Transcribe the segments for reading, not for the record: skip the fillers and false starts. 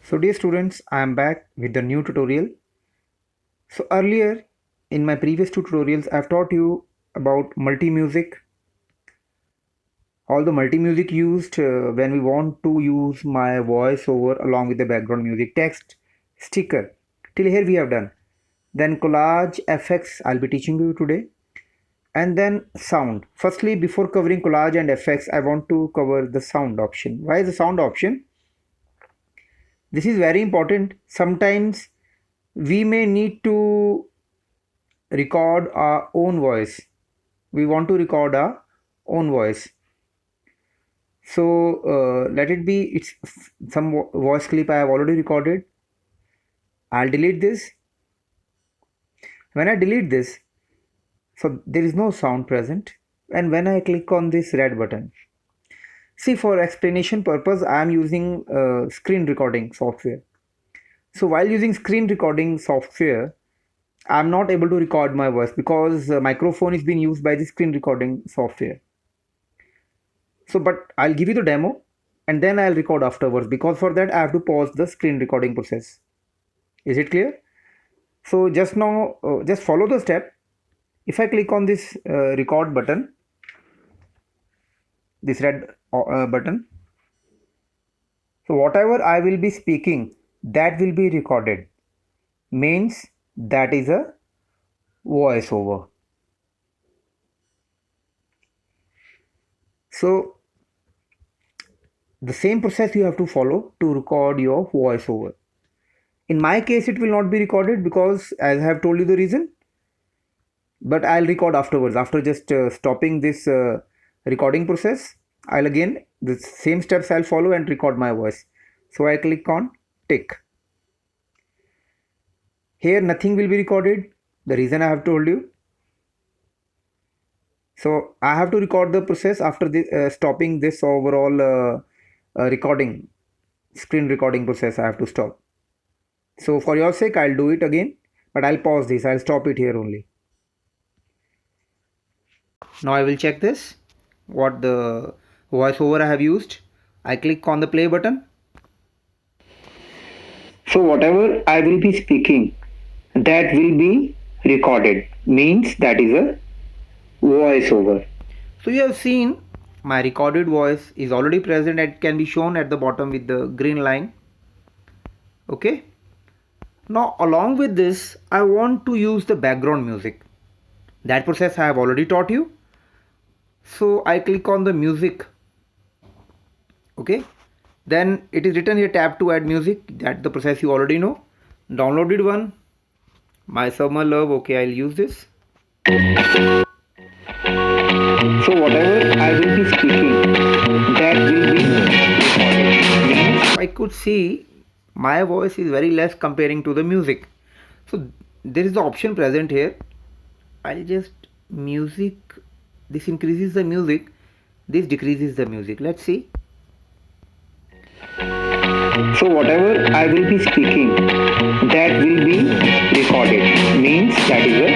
So dear students, I am back with the new tutorial. So earlier in my previous two tutorials, I have taught you about multi-music, all the multi-music used when we want to use my voice over along with the background music, text, sticker. Till here we have done. Then collage effects I'll be teaching you today. And then sound. Firstly, before covering collage and effects, I want to cover the sound option. Why is the sound option? This is very important. Sometimes we may need to record our own voice. We want to record our own voice. So let it be, it's some voice clip I have already recorded. I'll delete this. When I delete this, so there is no sound present. And when I click on this red button, see, for explanation purpose, I am using screen recording software. So while using screen recording software, I'm not able to record my voice because microphone is being used by the screen recording software. So, but I'll give you the demo and then I'll record afterwards, because for that I have to pause the screen recording process. Is it clear? So just now, just follow the step. If I click on this record button, this red button, so whatever I will be speaking, that will be recorded. Means that is a voiceover. So the same process you have to follow to record your voiceover. In my case, it will not be recorded because, as I have told you the reason, but I'll record afterwards. After just stopping this recording process, I'll again, the same steps I'll follow and record my voice. So I click on tick. Here nothing will be recorded. The reason I have told you. So I have to record the process after this, stopping this overall recording, screen recording process. I have to stop. So for your sake, I'll do it again, but I'll pause this. I'll stop it here only. Now I will check this, what the voiceover I have used. I click on the play button. So whatever I will be speaking, that will be recorded. Means that is a voiceover. So you have seen my recorded voice is already present and can be shown at the bottom with the green line. Okay. Now along with this, I want to use the background music. That process I have already taught you. So I click on the music. Okay. Then it is written here tab to add music. That's the process you already know. Downloaded one. My Summer Love. Okay, I'll use this. So whatever I will be speaking, that will be recorded. I could see my voice is very less comparing to the music. So there is the option present here. I'll just music. This increases the music. This decreases the music. Let's see. So whatever I will be speaking, that will be recorded. Means that is a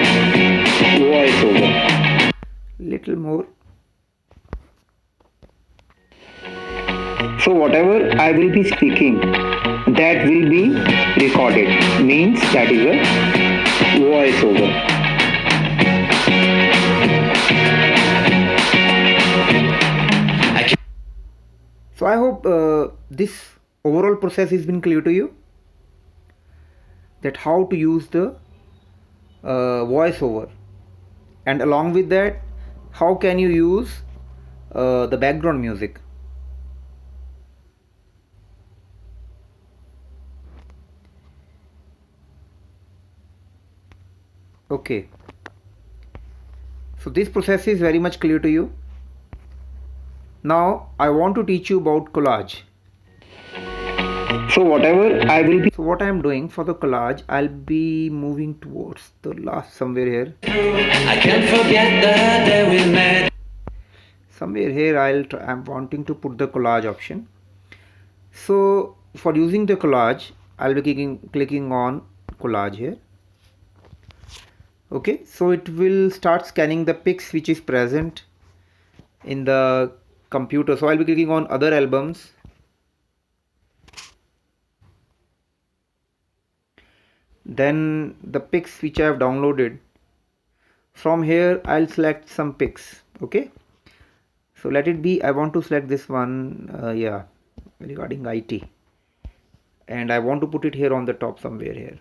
voiceover. Little more. So whatever I will be speaking, that will be recorded. Means that is a voiceover. So I hope this overall process has been clear to you, that how to use the voiceover, and along with that, how can you use the background music. Okay, so this process is very much clear to you. Now I want to teach you about collage. So whatever I will be, so what I am doing for the collage, I'll be moving towards the last somewhere here. I can't forget the day we met. Somewhere here I'm wanting to put the collage option. So for using the collage, I'll be clicking on collage here. Okay, so it will start scanning the pics which is present in the computer. So I'll be clicking on other albums. Then the pics which I have downloaded, from here I'll select some pics. Okay, so let it be, I want to select this one, yeah, regarding IT, and I want to put it here on the top somewhere here.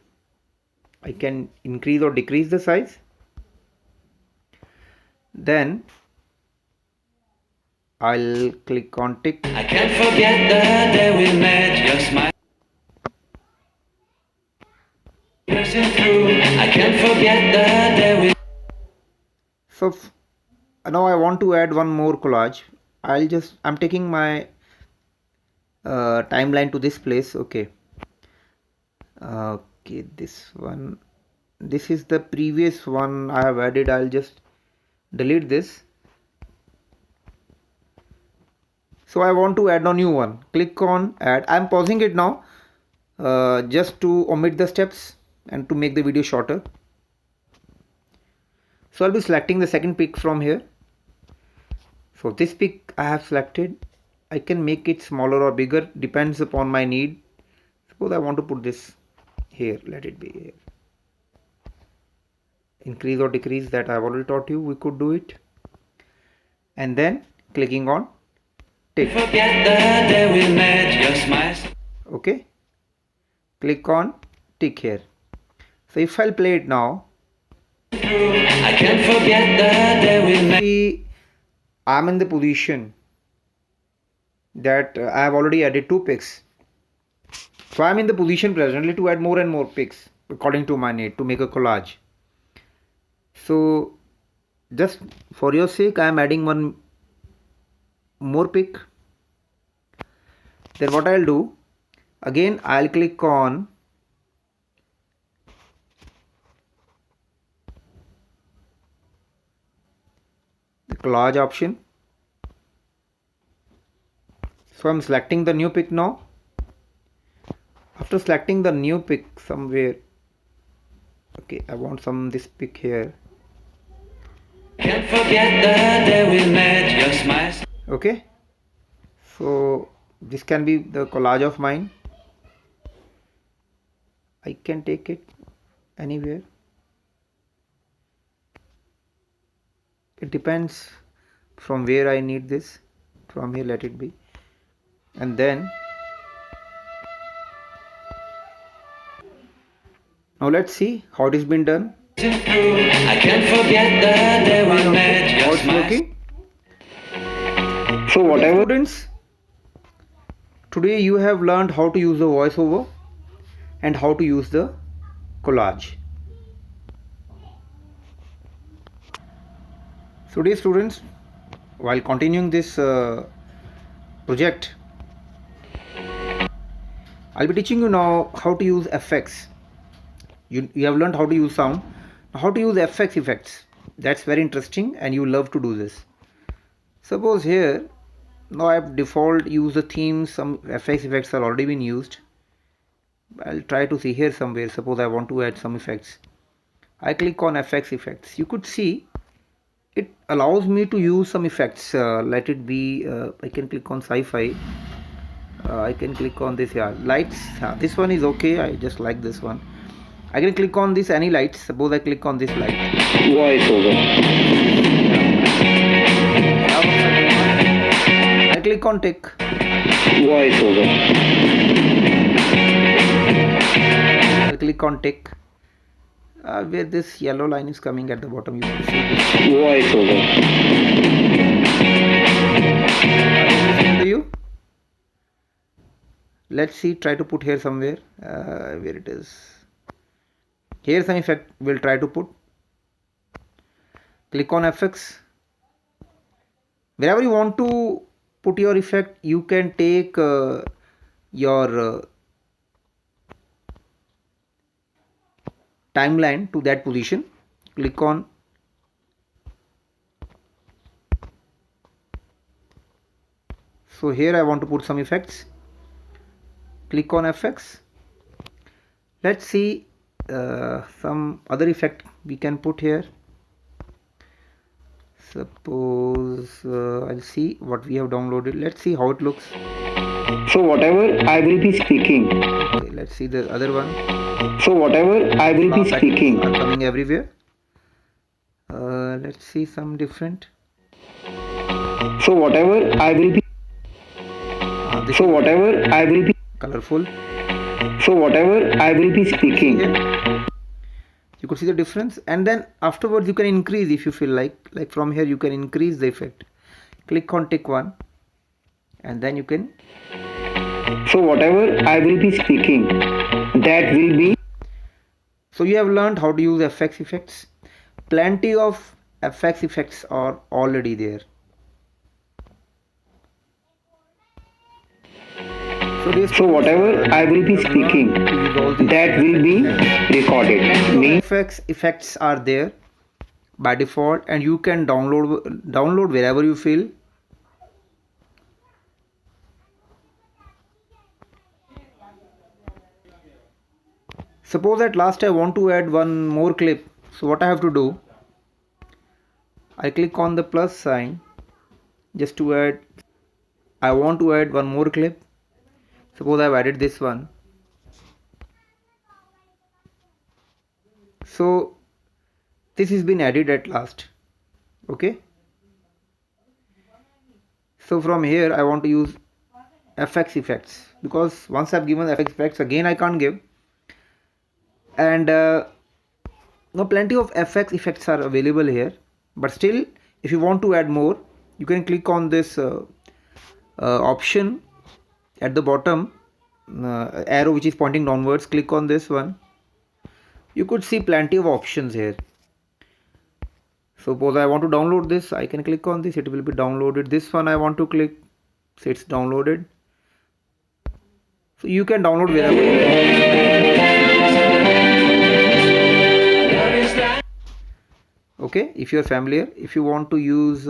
I can increase or decrease the size. Then I'll click on tick. I can't forget the day we met, your smile pressing through. I can't forget the day we. So now I want to add one more collage. I'm taking my timeline to this place. Okay, okay, this one, this is the previous one I have added. I'll just delete this. So I want to add a new one. Click on add. I'm pausing it now just to omit the steps and to make the video shorter. So I'll be selecting the second pic from here. So this pic I have selected. I can make it smaller or bigger, depends upon my need. Suppose I want to put this here, let it be here. Increase or decrease, that I've already taught you, we could do it. And then clicking on tick. Forget the day we met, your smile. Okay, click on tick here. So if I'll play it now, I can't forget the day we met. see, I'm in the position that I have already added 2 pics. So I'm in the position presently to add more and more pics according to my need, to make a collage. So just for your sake, I am adding one more pic. Then what I'll do, again I'll click on the collage option. So I'm selecting the new pic now. After selecting the new pic somewhere, okay, I want this pic here. Can't forget the day we met, your smile. Okay, so this can be the collage of mine. I can take it anywhere. It depends from where I need this. From here, let it be. And then now let's see how it has been done. I can't forget the day we met, How your it's smile. working. So whatever, students, today you have learned how to use the voiceover and how to use the collage. So dear students, while continuing this project, I'll be teaching you now how to use effects. You have learned how to use sound. Now how to use effects. That's very interesting and you love to do this. Suppose here, now I have default use the themes, some effects are already been used. I'll try to see here somewhere. Suppose I want to add some effects. I click on effects. You could see it allows me to use some effects. Let it be, I can click on sci-fi. I can click on this here, lights. This one is okay, I just like this one. I can click on this any lights. Suppose I click on this light. Voiceover. I click on tick. Voiceover. I click on tick. Where this yellow line is coming at the bottom, you can see this. Voiceover. To you. Let's see, try to put here somewhere. Where it is. Here's an effect we'll try to put. Click on effects. Wherever you want to put your effect, you can take your timeline to that position. Click on so here I want to put some effects. Click on effects. Let's see some other effect we can put here. Suppose I'll see what we have downloaded. Let's see how it looks. So whatever I will be speaking. Okay, let's see the other one. So whatever I will be Patterns speaking. are coming everywhere. Let's see some different. So whatever I will be. This So is whatever I will be. colorful. So whatever I will be speaking. Here you could see the difference, and then afterwards you can increase if you feel like from here you can increase the effect. Click on tick one, and then you can. So whatever I will be speaking, that will be. So you have learned how to use FX effects. Plenty of FX effects are already there. So whatever I will be speaking, that will be recorded. FX effects are there by default, and you can download wherever you feel. Suppose at last I want to add one more clip. So what I have to do, I click on the plus sign just to add. I want to add one more clip. Suppose I've added this one. So this has been added at last. Okay. So from here I want to use FX effects, because once I've given FX effects, again I can't give. And now plenty of FX effects are available here, but still if you want to add more, you can click on this option at the bottom, arrow which is pointing downwards. Click on this one. You could see plenty of options here. Suppose I want to download this, I can click on this, it will be downloaded. This one I want to click, so it's downloaded. So you can download wherever. Okay, if you are familiar, if you want to use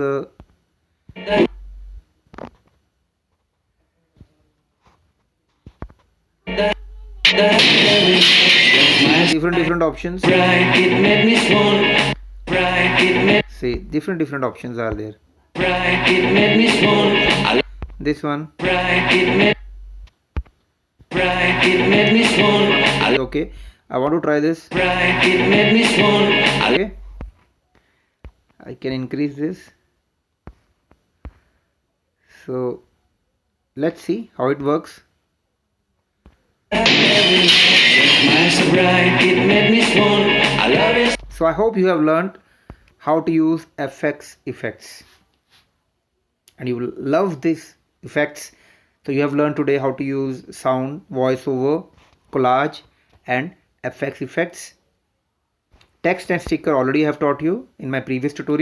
different options. See, different options are there. This one. Okay, I want to try this. Okay, I can increase this. So let's see how it works. So I hope you have learned how to use FX effects, and you will love these effects. So you have learned today how to use sound, voiceover, collage, and FX effects. Text and sticker already have taught you in my previous tutorial.